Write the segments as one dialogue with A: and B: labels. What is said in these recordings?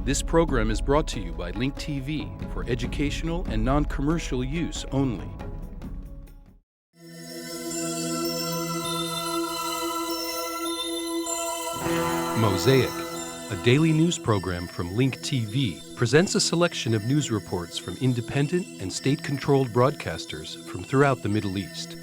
A: This program is brought to you by Link TV for educational and non-commercial use only. Mosaic, a daily news program from Link TV, presents a selection of news reports from independent and state-controlled broadcasters from throughout the Middle East.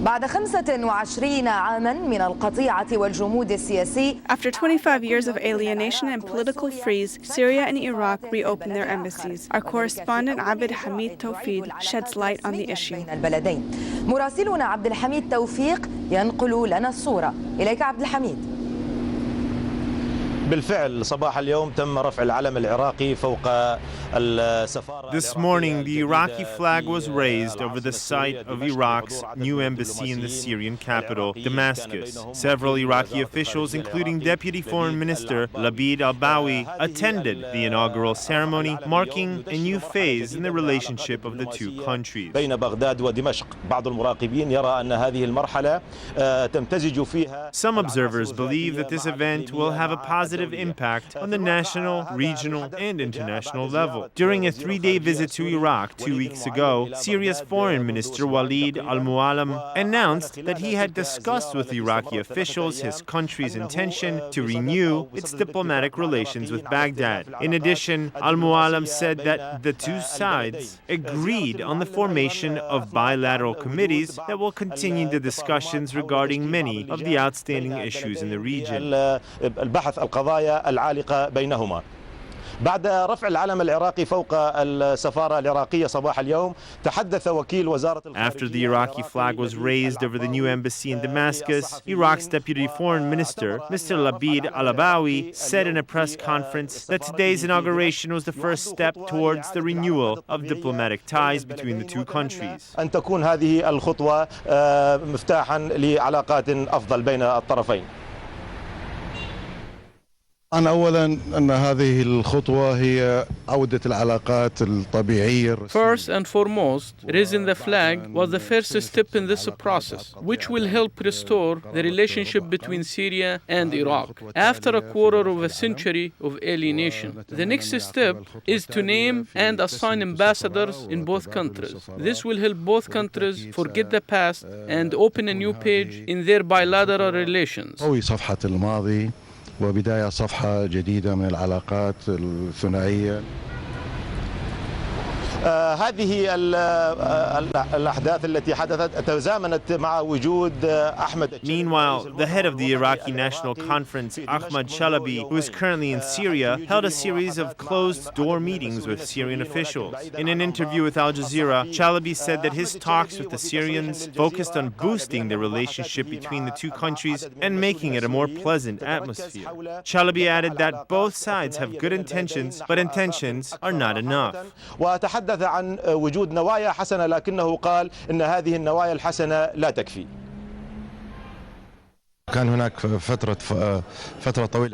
B: بعد 25 عاما من القطيعة والجمود السياسي.
C: After 25 years of alienation and political freeze, Syria and Iraq reopened their embassies. Our correspondent Abd Hamid Tawfiq sheds light on the issue.
B: مراسلنا عبد الحميد توفيق ينقل لنا الصورة. إليك عبد الحميد.
D: بالفعل صباح اليوم تم رفع العلم العراقي فوق السفارة.
E: This morning, the Iraqi flag was raised over the site of Iraq's new embassy in the Syrian capital, Damascus. Several Iraqi officials, including Deputy Foreign Minister Labid al-Bawi, attended the inaugural ceremony, marking a new phase in the relationship of the two countries.
D: بين بغداد ودمشق. بعض المراقبين يرى أن هذه المرحلة تمتزج فيها.
E: Some observers believe that this event will have a positive impact on the national, regional, and international level. During a 3-day visit to Iraq 2 weeks ago, Syria's Foreign Minister Walid al-Mu'allim announced that he had discussed with Iraqi officials his country's intention to renew its diplomatic relations with Baghdad. In addition, al-Mu'allim said that the two sides agreed on the formation of bilateral committees that will continue the discussions regarding many of the outstanding issues in the region.
D: العالقة بينهما. بعد رفع العلم العراقي فوق السفارة العراقية صباح اليوم تحدث وكيل وزارة الخارجية.
E: After the Iraqi flag was raised over the new embassy in Damascus, Iraq's Deputy Foreign Minister, Mr. Labid al-Bawi, said in a press conference that today's inauguration was the first step towards the renewal of diplomatic ties between the two countries.
D: أن تكون هذه الخطوة مفتاحا لعلاقات أفضل بين الطرفين.
F: أنا أولاً أن هذه الخطوة هي عودة العلاقات الطبيعية.
G: First and foremost, raising the flag was the first step in this process, which will help restore the relationship between Syria and Iraq. After a quarter of a century of alienation, the next step is to name and assign ambassadors in both countries. This will help both countries forget the past and open a new page in their bilateral relations.
F: صفحة الماضي وبداية صفحة جديدة من العلاقات الثنائية.
D: هذه الأحداث التي حدثت تزامنت مع وجود أحمد.
E: Meanwhile, the head of the Iraqi National Conference, Ahmad Chalabi, who is currently in Syria, held a series of closed-door meetings with Syrian officials. In an interview with Al Jazeera, Chalabi said that his talks with the Syrians focused on boosting the relationship between the two countries and making it a more pleasant atmosphere. Chalabi added that both sides have good intentions, but intentions are not enough.
D: تحدث عن وجود نوايا حسنة لكنه قال إن هذه النوايا الحسنة لا تكفي.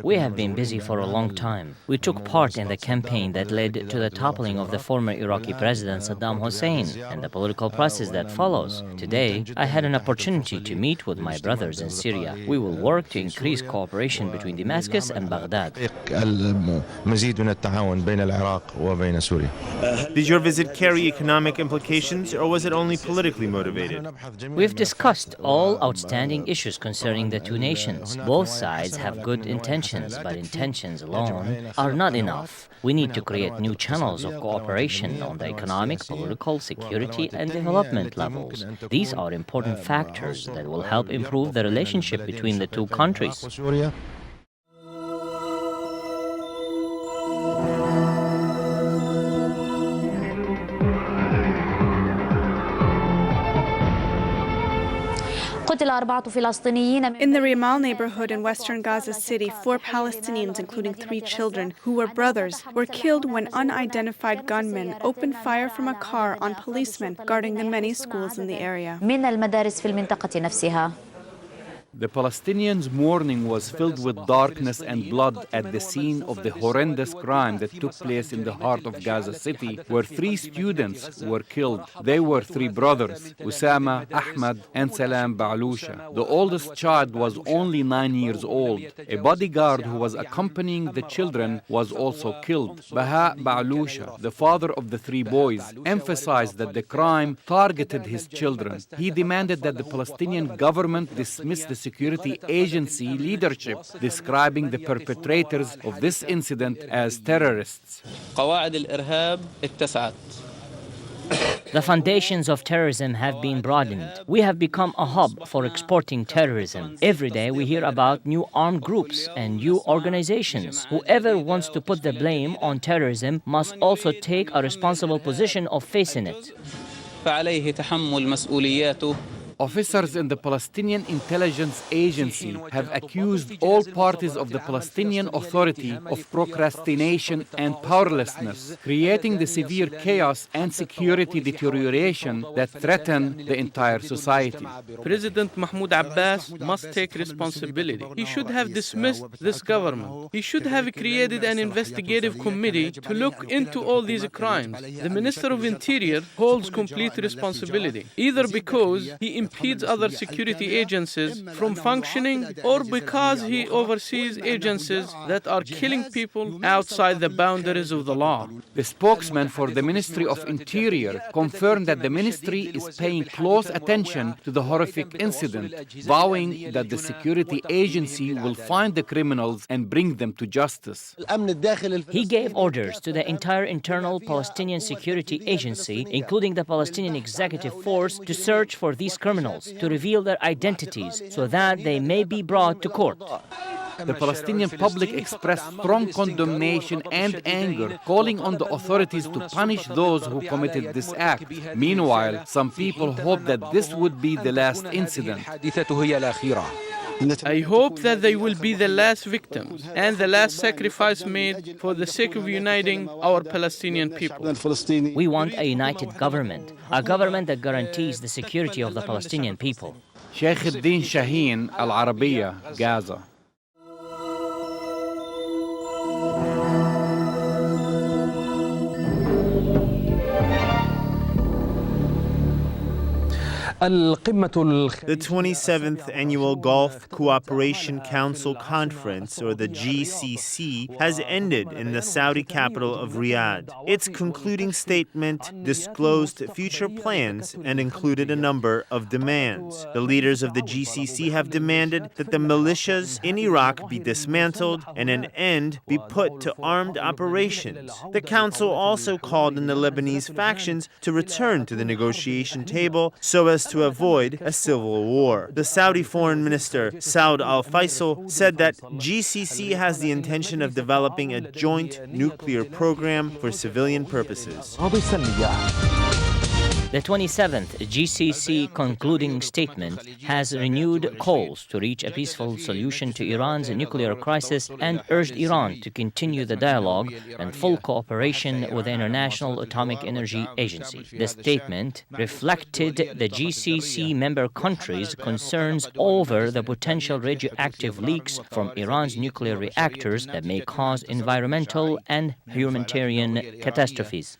H: We have been busy for a long time. We took part in the campaign that led to the toppling of the former Iraqi president Saddam Hussein and the political process that follows. Today, I had an opportunity to meet with my brothers in Syria. We will work to increase cooperation between Damascus and Baghdad.
E: Did your visit carry economic implications, or was it only politically motivated?
H: We've discussed all outstanding issues concerning the two nations. Both sides have good intentions, but intentions alone are not enough. We need to create new channels of cooperation on the economic, political, security, and development levels. These are important factors that will help improve the relationship between the two countries.
C: In the Rimal neighborhood in western Gaza City, 4 Palestinians, including 3 children, who were brothers, were killed when unidentified gunmen opened fire from a car on policemen guarding the many schools in the area.
I: The Palestinians' mourning was filled with darkness and blood at the scene of the horrendous crime that took place in the heart of Gaza City, where 3 students were killed. They were 3 brothers, Usama, Ahmad, and Salam Ba'alusha. The oldest child was only 9 years old. A bodyguard who was accompanying the children was also killed. Baha Ba'alusha, the father of the 3 boys, emphasized that the crime targeted his children. He demanded that the Palestinian government dismiss the security agency leadership, describing the perpetrators of this incident as terrorists.
H: The foundations of terrorism have been broadened. We have become a hub for exporting terrorism. Every day we hear about new armed groups and new organizations. Whoever wants to put the blame on terrorism must also take a responsible position of facing it.
I: Officers in the Palestinian Intelligence Agency have accused all parties of the Palestinian Authority of procrastination and powerlessness, creating the severe chaos and security deterioration that threaten the entire society.
G: President Mahmoud Abbas must take responsibility. He should have dismissed this government. He should have created an investigative committee to look into all these crimes. The Minister of Interior holds complete responsibility, either because he impedes other security agencies from functioning or because he oversees agencies that are killing people outside the boundaries of the law.
I: The spokesman for the Ministry of Interior confirmed that the ministry is paying close attention to the horrific incident, vowing that the security agency will find the criminals and bring them to justice.
H: He gave orders to the entire internal Palestinian security agency, including the Palestinian Executive Force, to search for these criminals, to reveal their identities so that they may be brought to court.
I: The Palestinian public expressed strong condemnation and anger, calling on the authorities to punish those who committed this act. Meanwhile, some people hope that this would be the last incident.
G: I hope that they will be the last victims and the last sacrifice made for the sake of uniting our Palestinian people.
H: We want a united government, a government that guarantees the security of the Palestinian people.
I: Sheikh al-Din Shaheen, Al-Arabiya, Gaza.
E: The 27th Annual Gulf Cooperation Council Conference, or the GCC, has ended in the Saudi capital of Riyadh. Its concluding statement disclosed future plans and included a number of demands. The leaders of the GCC have demanded that the militias in Iraq be dismantled and an end be put to armed operations. The council also called on the Lebanese factions to return to the negotiation table so as to avoid a civil war. The Saudi Foreign Minister, Saud al-Faisal, said that GCC has the intention of developing a joint nuclear program for civilian purposes.
H: The 27th GCC concluding statement has renewed calls to reach a peaceful solution to Iran's nuclear crisis and urged Iran to continue the dialogue and full cooperation with the International Atomic Energy Agency. The statement reflected the GCC member countries' concerns over the potential radioactive leaks from Iran's nuclear reactors that may cause environmental and humanitarian catastrophes.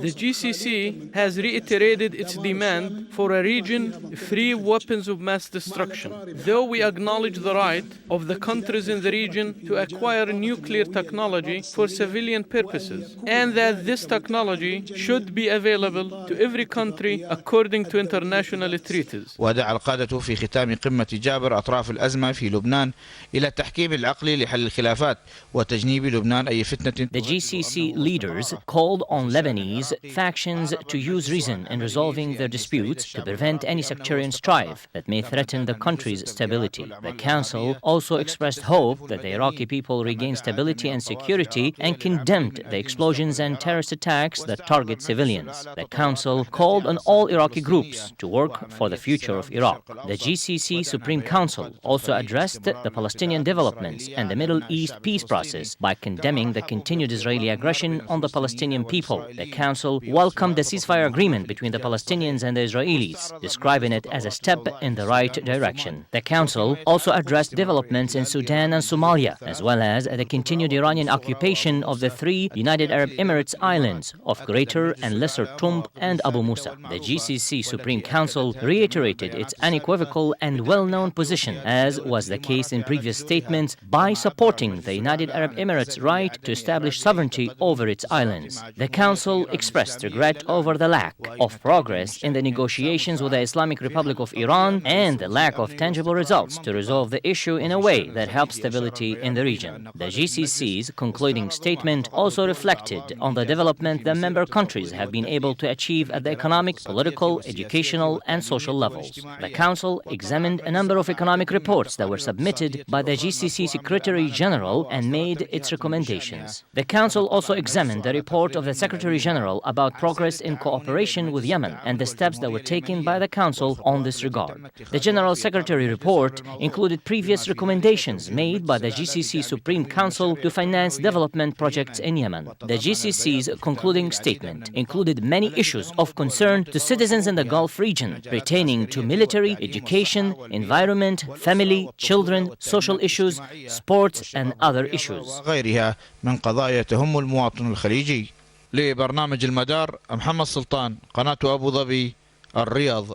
G: The GCC has reiterated its demand for a region free of weapons of mass destruction, though we acknowledge the right of the countries in the region to acquire nuclear technology for civilian purposes, and that this technology should be available to every country according to international treaties.
J: ودعا القادة في ختام قمة جابر أطراف الأزمة في لبنان إلى التحكيم العقلي لحل الخلافات وتجنيب لبنان أي فتنة.
H: The GCC leaders called on Lebanese factions to use reason in resolving their disputes to prevent any sectarian strife that may threaten the country's stability. The Council also expressed hope that the Iraqi people regain stability and security and condemned the explosions and terrorist attacks that target civilians. The Council called on all Iraqi groups to work for the future of Iraq. The GCC Supreme Council also addressed the Palestinian developments and the Middle East peace process by condemning the continued Israeli aggression on the Palestinian people. The Council welcomed the ceasefire agreement between the Palestinians and the Israelis, describing it as a step in the right direction. The Council also addressed developments in Sudan and Somalia, as well as the continued Iranian occupation of the 3 United Arab Emirates islands of Greater and Lesser Tumb and Abu Musa. The GCC Supreme Council reiterated its unequivocal and well-known position, as was the case in previous statements, by supporting the United Arab Emirates' right to establish sovereignty over its islands. The Council expressed regret over the lack of progress in the negotiations with the Islamic Republic of Iran and the lack of tangible results to resolve the issue in a way that helps stability in the region. The GCC's concluding statement also reflected on the development the member countries have been able to achieve at the economic, political, educational, and social levels. The Council examined a number of economic reports that were submitted by the GCC Secretary General and made its recommendations. The Council also examined the report of the Secretary General about progress in cooperation with Yemen and the steps that were taken by the Council on this regard. The General Secretary report included previous recommendations made by the GCC Supreme Council to finance development projects in Yemen. The GCC's concluding statement included many issues of concern to citizens in the Gulf region pertaining to military, education, environment, family, children, social issues, sports, and other issues.
J: وغيرها من قضايا تهم المواطن الخليجي. لبرنامج المدار محمد سلطان، قناة أبو ظبي، الرياض.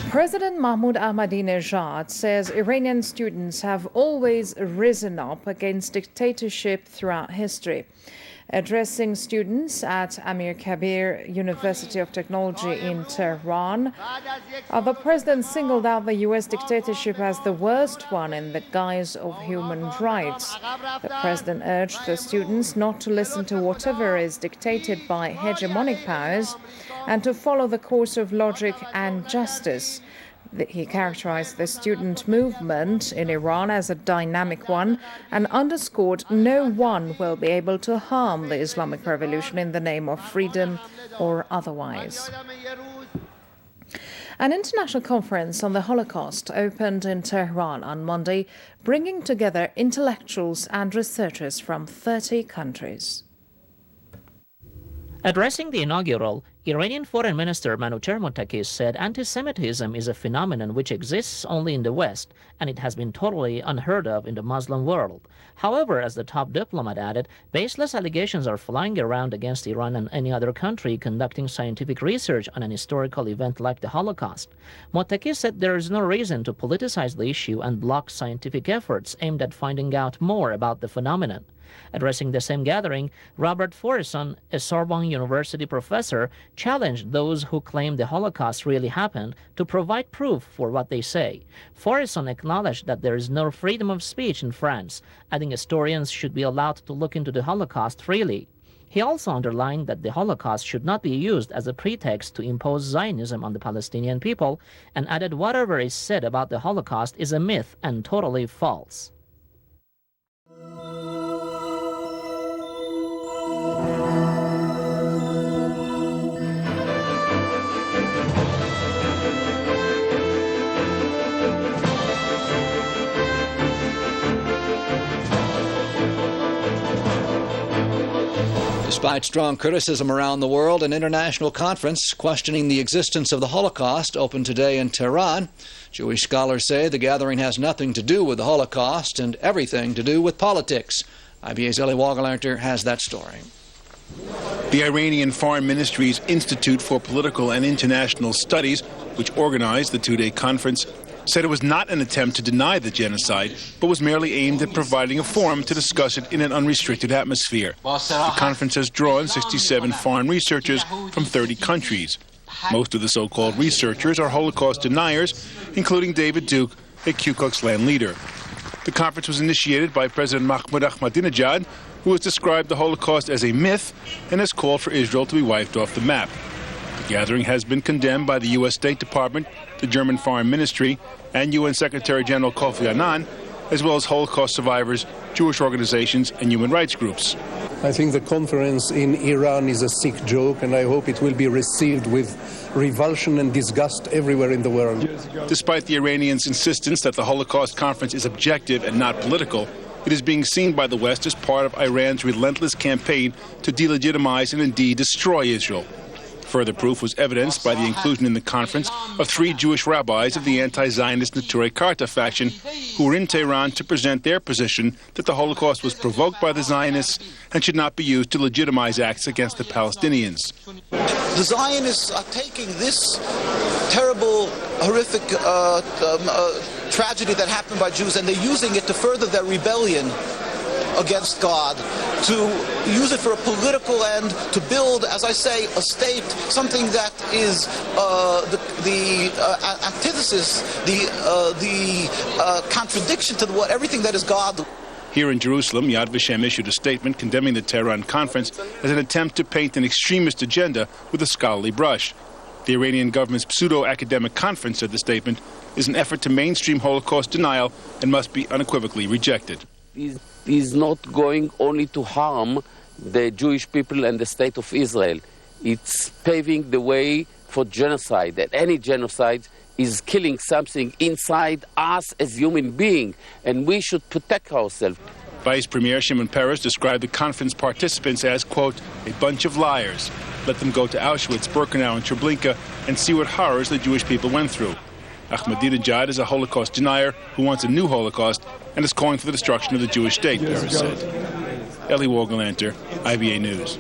K: President Mahmoud Ahmadinejad says Iranian students have always risen up against dictatorship throughout history. Addressing students at Amir Kabir University of Technology in Tehran, the president singled out the U.S. dictatorship as the worst one in the guise of human rights. The president urged the students not to listen to whatever is dictated by hegemonic powers and to follow the course of logic and justice. He characterized the student movement in Iran as a dynamic one and underscored no one will be able to harm the Islamic Revolution in the name of freedom or otherwise. An international conference on the Holocaust opened in Tehran on Monday, bringing together intellectuals and researchers from 30 countries.
L: Addressing the inaugural, Iranian Foreign Minister Manouchehr Mottaki said anti-Semitism is a phenomenon which exists only in the West, and it has been totally unheard of in the Muslim world. However, as the top diplomat added, baseless allegations are flying around against Iran and any other country conducting scientific research on an historical event like the Holocaust. Mottaki said there is no reason to politicize the issue and block scientific efforts aimed at finding out more about the phenomenon. Addressing the same gathering, Robert Forison, a Sorbonne University professor, challenged those who claim the Holocaust really happened to provide proof for what they say. Forison acknowledged that there is no freedom of speech in France, adding historians should be allowed to look into the Holocaust freely. He also underlined that the Holocaust should not be used as a pretext to impose Zionism on the Palestinian people, and added whatever is said about the Holocaust is a myth and totally false.
M: Despite strong criticism around the world, an international conference questioning the existence of the Holocaust opened today in Tehran. Jewish scholars say the gathering has nothing to do with the Holocaust and everything to do with politics. IBA's Eli Wagelainter has that story.
N: The Iranian Foreign Ministry's Institute for Political and International Studies, which organized the two-day conference, said it was not an attempt to deny the genocide, but was merely aimed at providing a forum to discuss it in an unrestricted atmosphere. The conference has drawn 67 foreign researchers from 30 countries. Most of the so-called researchers are Holocaust deniers, including David Duke, a Ku Klux Klan leader. The conference was initiated by President Mahmoud Ahmadinejad, who has described the Holocaust as a myth and has called for Israel to be wiped off the map. The gathering has been condemned by the U.S. State Department, the German Foreign Ministry, and UN Secretary General Kofi Annan, as well as Holocaust survivors, Jewish organizations, and human rights groups.
O: I think the conference in Iran is a sick joke, and I hope it will be received with revulsion and disgust everywhere in the world.
N: Despite the Iranians' insistence that the Holocaust conference is objective and not political, it is being seen by the West as part of Iran's relentless campaign to delegitimize and indeed destroy Israel. Further proof was evidenced by the inclusion in the conference of 3 Jewish rabbis of the anti-Zionist Neturei Karta faction who were in Tehran to present their position that the Holocaust was provoked by the Zionists and should not be used to legitimize acts against the Palestinians.
P: The Zionists are taking this terrible, horrific tragedy that happened by Jews, and they're using it to further their rebellion against God, to use it for a political end, to build, as I say, a state, something that is the antithesis, the contradiction to everything that is God.
N: Here in Jerusalem, Yad Vashem issued a statement condemning the Tehran conference as an attempt to paint an extremist agenda with a scholarly brush. The Iranian government's pseudo-academic conference, said the statement, is an effort to mainstream Holocaust denial and must be unequivocally rejected.
Q: Is not going only to harm the Jewish people and the state of Israel. It's paving the way for genocide, that any genocide is killing something inside us as human beings, and we should protect ourselves.
N: Vice Premier Shimon Peres described the conference participants as, quote, a bunch of liars. Let them go to Auschwitz, Birkenau, and Treblinka and see what horrors the Jewish people went through. Ahmadinejad is a Holocaust denier who wants a new Holocaust and is calling for the destruction of the Jewish state, Peres said. Eli Wogelanter, IBA News.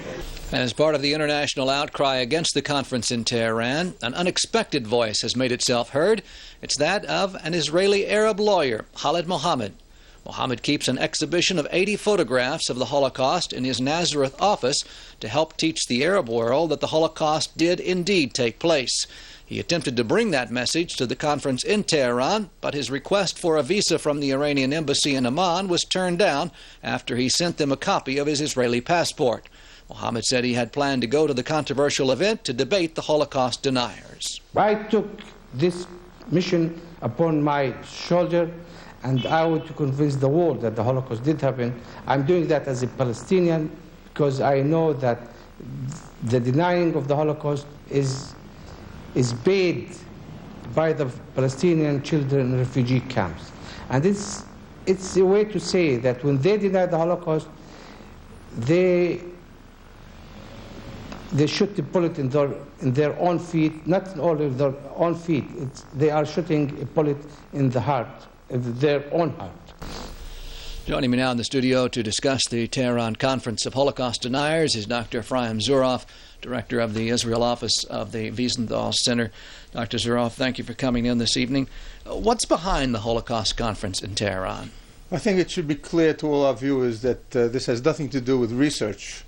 M: As part of the international outcry against the conference in Tehran, an unexpected voice has made itself heard. It's that of an Israeli Arab lawyer, Khalid Mohammed. Mohammed keeps an exhibition of 80 photographs of the Holocaust in his Nazareth office to help teach the Arab world that the Holocaust did indeed take place. He attempted to bring that message to the conference in Tehran, but his request for a visa from the Iranian embassy in Amman was turned down after he sent them a copy of his Israeli passport. Mohammed said he had planned to go to the controversial event to debate the Holocaust deniers.
R: I took this mission upon my shoulder, and I want to convince the world that the Holocaust did happen. I'm doing that as a Palestinian because I know that the denying of the Holocaust is paid by the Palestinian children in refugee camps. And it's a way to say that when they deny the Holocaust, they shoot the bullet in their own feet, not only their own feet, they are shooting a bullet in the heart, in their own heart.
M: Joining me now in the studio to discuss the Tehran Conference of Holocaust Deniers is Dr. Ephraim Zuroff, Director of the Israel Office of the Wiesenthal Center. Dr. Zuroff, thank you for coming in this evening. What's behind the Holocaust Conference in Tehran?
S: I think it should be clear to all our viewers that this has nothing to do with research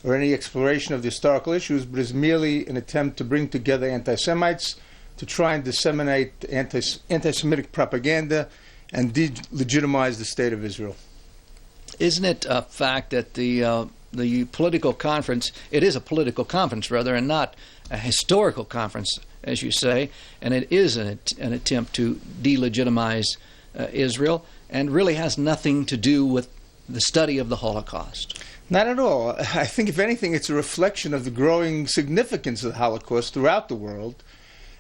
S: or any exploration of the historical issues, but is merely an attempt to bring together anti-Semites to try and disseminate anti-Semitic propaganda and delegitimize the state of Israel.
M: Isn't it a fact that the political conference, it is a political conference rather, and not a historical conference, as you say, and it is an attempt to delegitimize Israel, and really has nothing to do with the study of the Holocaust?
S: Not at all. I think, if anything, it's a reflection of the growing significance of the Holocaust throughout the world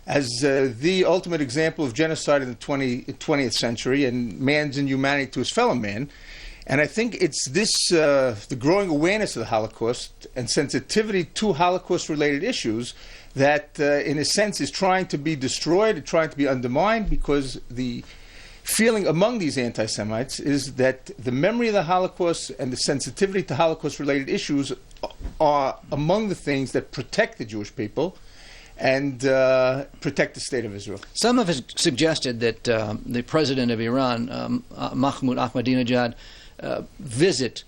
S: as the ultimate example of genocide in the 20th century and man's inhumanity to his fellow man. And I think it's this, the growing awareness of the Holocaust and sensitivity to Holocaust-related issues that, in a sense, is trying to be destroyed and trying to be undermined, because the feeling among these anti-Semites is that the memory of the Holocaust and the sensitivity to Holocaust-related issues are among the things that protect the Jewish people and protect the state of Israel.
M: Some have suggested that the president of Iran, Mahmoud Ahmadinejad, visit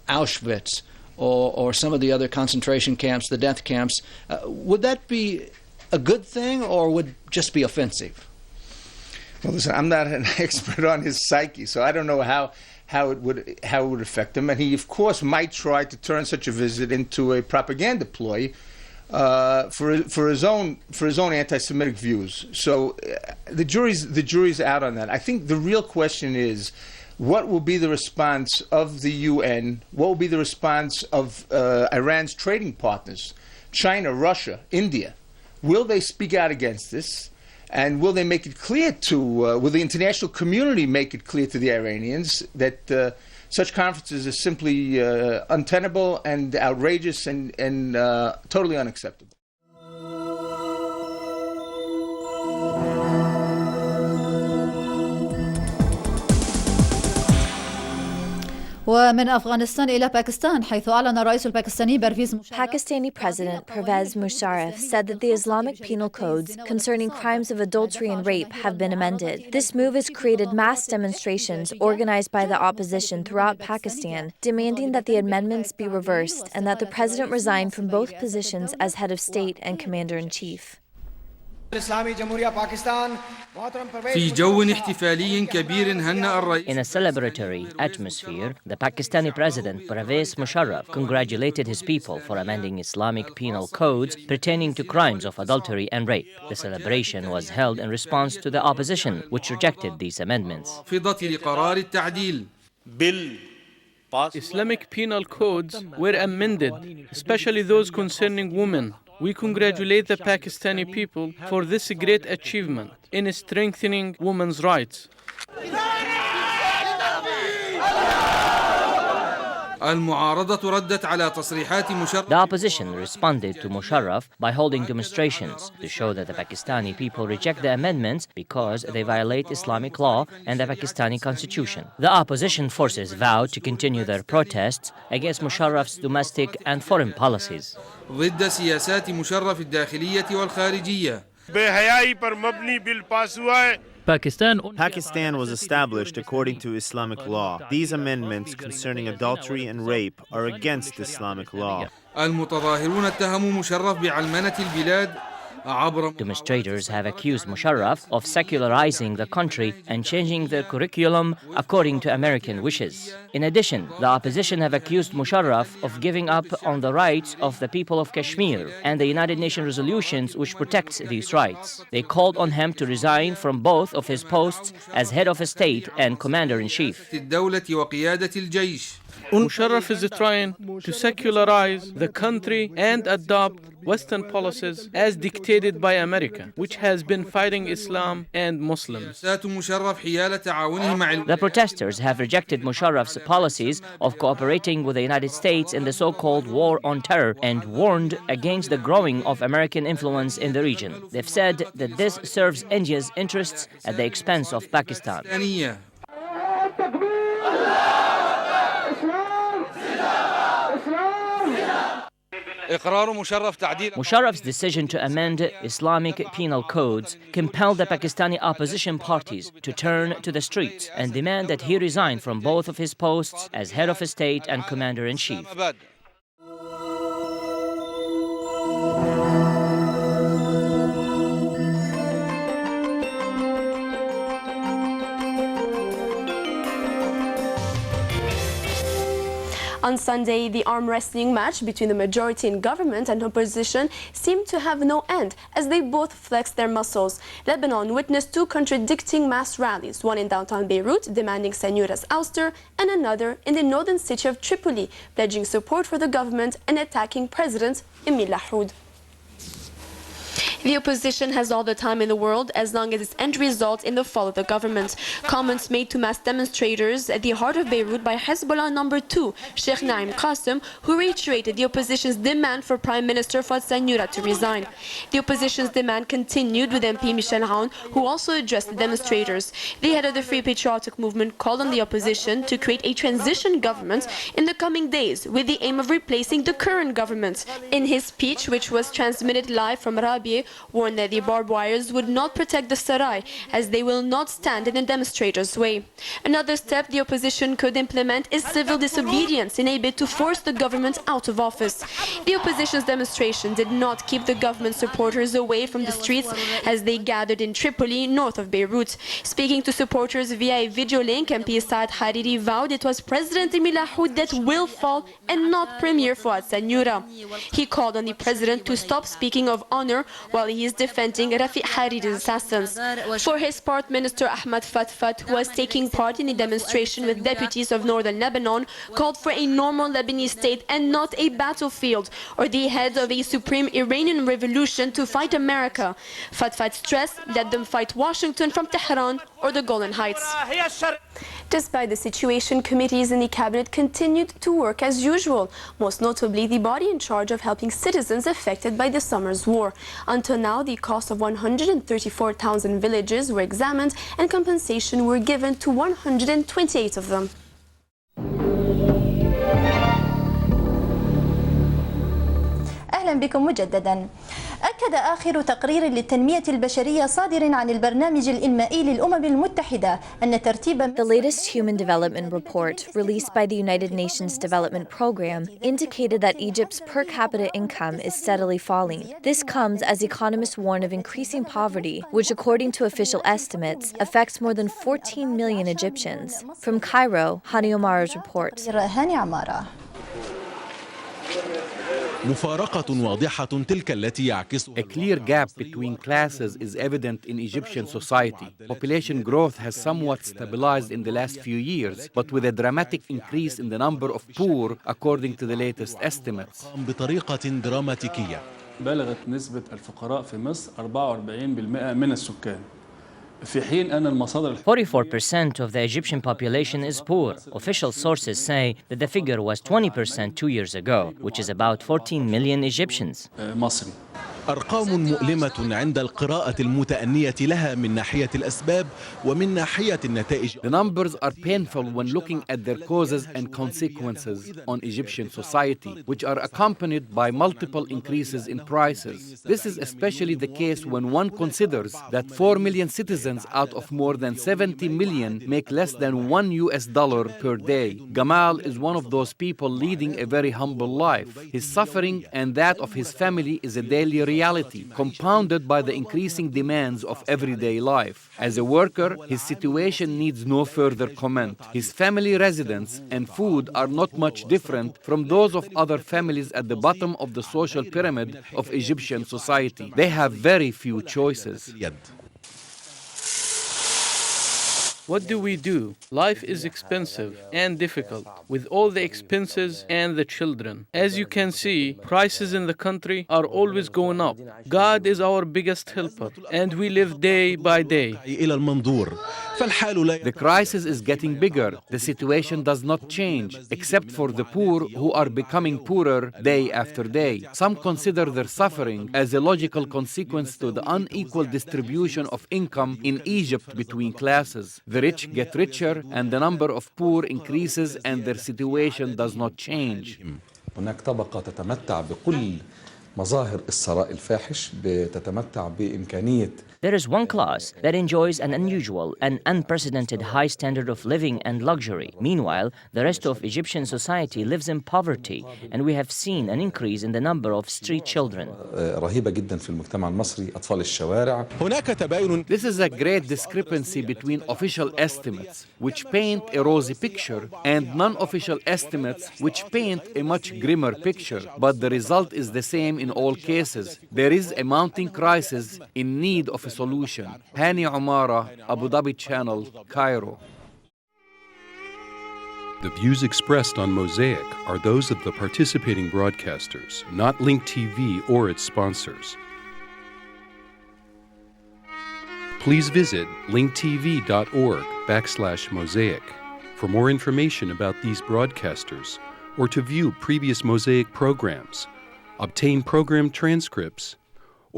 M: Auschwitz or some of the other concentration camps, the death camps. Would that be a good thing or would just be offensive?
S: Well, listen, I'm not an expert on his psyche, so I don't know how it would affect him. And he, of course, might try to turn such a visit into a propaganda ploy for his own anti-Semitic views. So the jury's out on that. I think the real question is, what will be the response of the UN? What will be the response of Iran's trading partners, China, Russia, India? Will they speak out against this? And will they make it clear will the international community make it clear to the Iranians that such conferences are simply untenable and outrageous and totally unacceptable?
T: ومن أفغانستان إلى باكستان حيث أعلن الرئيس الباكستاني برفيز
U: Pakistani President Pervez Musharaf said that the Islamic penal codes concerning crimes of adultery and rape have been amended. This move has created mass demonstrations organized by the opposition throughout Pakistan, demanding that the amendments be reversed and that the president resign from both positions as head of state and commander-in-chief.
V: In a celebratory atmosphere, the Pakistani President Pervez Musharaf congratulated his people for amending Islamic penal codes pertaining to crimes of adultery and rape. The celebration was held in response to the opposition, which rejected these amendments.
G: Islamic penal codes were amended, especially those concerning women. We congratulate the Pakistani people for this great achievement in strengthening women's rights.
V: The opposition responded to Musharaf by holding demonstrations to show that the Pakistani people reject the amendments because they violate Islamic law and the Pakistani constitution. The opposition forces vowed to continue their protests against Musharraf's domestic and foreign policies.
W: ضد سياسات مشرف الداخلية والخارجية.
E: Pakistan was established according to Islamic law. These amendments concerning adultery and rape are against Islamic law.
W: المتظاهرون اتهموا مشرف بعلمنة البلاد.
V: Demonstrators have accused Musharraf of secularizing the country and changing the curriculum according to American wishes. In addition, the opposition have accused Musharraf of giving up on the rights of the people of Kashmir and the United Nations resolutions which protects these rights. They called on him to resign from both of his posts as head of a state and commander-in-chief.
G: Musharraf is trying to secularize the country and adopt Western policies as dictated by America, which has been fighting Islam and Muslims.
V: The protesters have rejected Musharraf's policies of cooperating with the United States in the so-called war on terror and warned against the growing of American influence in the region. They've said that this serves India's interests at the expense of Pakistan.
W: Musharraf's
V: decision to amend Islamic penal codes compelled the Pakistani opposition parties to turn to the streets and demand that he resign from both of his posts as head of a state and commander-in-chief.
X: On Sunday, the arm wrestling match between the majority in government and opposition seemed to have no end as they both flexed their muscles. Lebanon witnessed two contradicting mass rallies, one in downtown Beirut demanding Sayyoura's ouster and another in the northern city of Tripoli pledging support for the government and attacking President Emil Lahoud. The opposition has all the time in the world as long as its end results in the fall of the government. Comments made to mass demonstrators at the heart of Beirut by Hezbollah number 2, Sheikh Naim Qassem, who reiterated the opposition's demand for Prime Minister Fuad Sayyoura to resign. The opposition's demand continued with MP Michel Aoun, who also addressed the demonstrators. The head of the Free Patriotic Movement called on the opposition to create a transition government in the coming days with the aim of replacing the current government. In his speech, which was transmitted live from Arabiya, warned that the barbed wires would not protect the Sarai, as they will not stand in the demonstrators' way. Another step the opposition could implement is civil disobedience in a bid to force the government out of office. The opposition's demonstration did not keep the government supporters away from the streets as they gathered in Tripoli, north of Beirut. Speaking to supporters via a video link, MP Saad Hariri vowed it was President Milahoud that will fall and not Premier Fouad Sanyura. He called on the president to stop speaking of honor while he is defending Rafiq Hariri's assassins. For his part, Minister Ahmad Fatfat, who was taking part in a demonstration with deputies of northern Lebanon, called for a normal Lebanese state and not a battlefield or the head of a supreme Iranian revolution to fight America. Fatfat stressed that them fight Washington from Tehran or the Golan Heights. Despite the situation, committees in the cabinet continued to work as usual, most notably the body in charge of helping citizens affected by the summer's war. Until now, the cost of 134,000 villages were examined and compensation were given to 128 of them.
A: أهلا بكم مجددا. أكد آخر تقرير للتنمية البشرية صادر عن البرنامج الإنمائي للأمم المتحدة أن ترتيب
U: The latest Human Development Report, released by the United Nations Development Program, indicated that Egypt's per capita income is steadily falling. This comes as economists warn of increasing poverty, which, according to official estimates, affects more than 14 million Egyptians. From Cairo, Hani Omar's report.
I: A clear gap between classes is evident in Egyptian society. Population growth has somewhat stabilized in the last few years, but with a dramatic increase in the number of poor, according to the latest estimates.
B: بلغت نسبة الفقراء في مصر 44% من السكان.
V: 44% of the Egyptian population is poor. Official sources say that the figure was 20% 2 years ago, which is about 14 million Egyptians.
D: أرقام مؤلمة عند القراءة المتأنية لها من ناحية الأسباب ومن ناحية النتائج.
I: The numbers are painful when looking at their causes and consequences on Egyptian society, which are accompanied by multiple increases in prices. This is especially the case when one considers that 4 million citizens out of more than 70 million make less than $1 per day. Gamal is one of those people leading a very humble life. His suffering and that of his family is a daily reality, compounded by the increasing demands of everyday life. As a worker, his situation needs no further comment. His family residence and food are not much different from those of other families at the bottom of the social pyramid of Egyptian society. They have very few choices.
G: What do we do? Life is expensive and difficult, with all the expenses and the children. As you can see, prices in the country are always going up. God is our biggest helper, and we live day by day.
I: The crisis is getting bigger. The situation does not change, except for the poor who are becoming poorer day after day. Some consider their suffering as a logical consequence to the unequal distribution of income in Egypt between classes. The rich get richer and the number of poor increases and their situation does not change.
F: هناك طبقة تتمتع بكل مظاهر الثراء الفاحش، تتمتع بإمكانية.
V: There is one class that enjoys an unusual and unprecedented high standard of living and luxury. Meanwhile, the rest of Egyptian society lives in poverty, and we have seen an increase in the number of street children.
F: رهيبة جدا في المجتمع المصري، أطفال الشوارع.
I: This is a great discrepancy between official estimates, which paint a rosy picture, and non-official estimates, which paint a much grimmer picture. But the result is the same in all cases. There is a mounting crisis in need of a solution. Hani Umara, Abu Dhabi Channel, Cairo.
Y: The views expressed on Mosaic are those of the participating broadcasters, not Link TV or its sponsors. Please visit linktv.org/Mosaic for more information about these broadcasters or to view previous Mosaic programs, obtain program transcripts,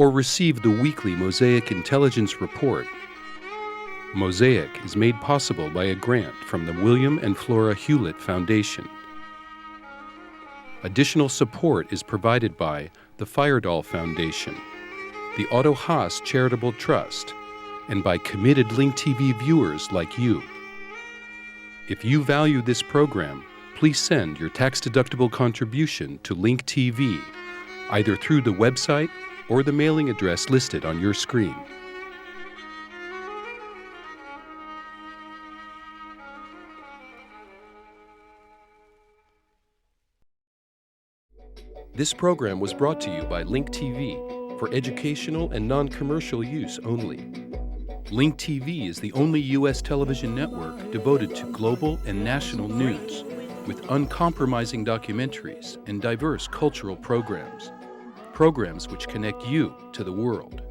Y: or receive the weekly Mosaic Intelligence Report. Mosaic is made possible by a grant from the William and Flora Hewlett Foundation. Additional support is provided by the Feyerdahl Foundation, the Otto Haas Charitable Trust, and by committed Link TV viewers like you. If you value this program, please send your tax-deductible contribution to Link TV, either through the website or the mailing address listed on your screen. This program was brought to you by Link TV for educational and non-commercial use only. Link TV is the only U.S. television network devoted to global and national news, with uncompromising documentaries and diverse cultural programs. Programs which connect you to the world.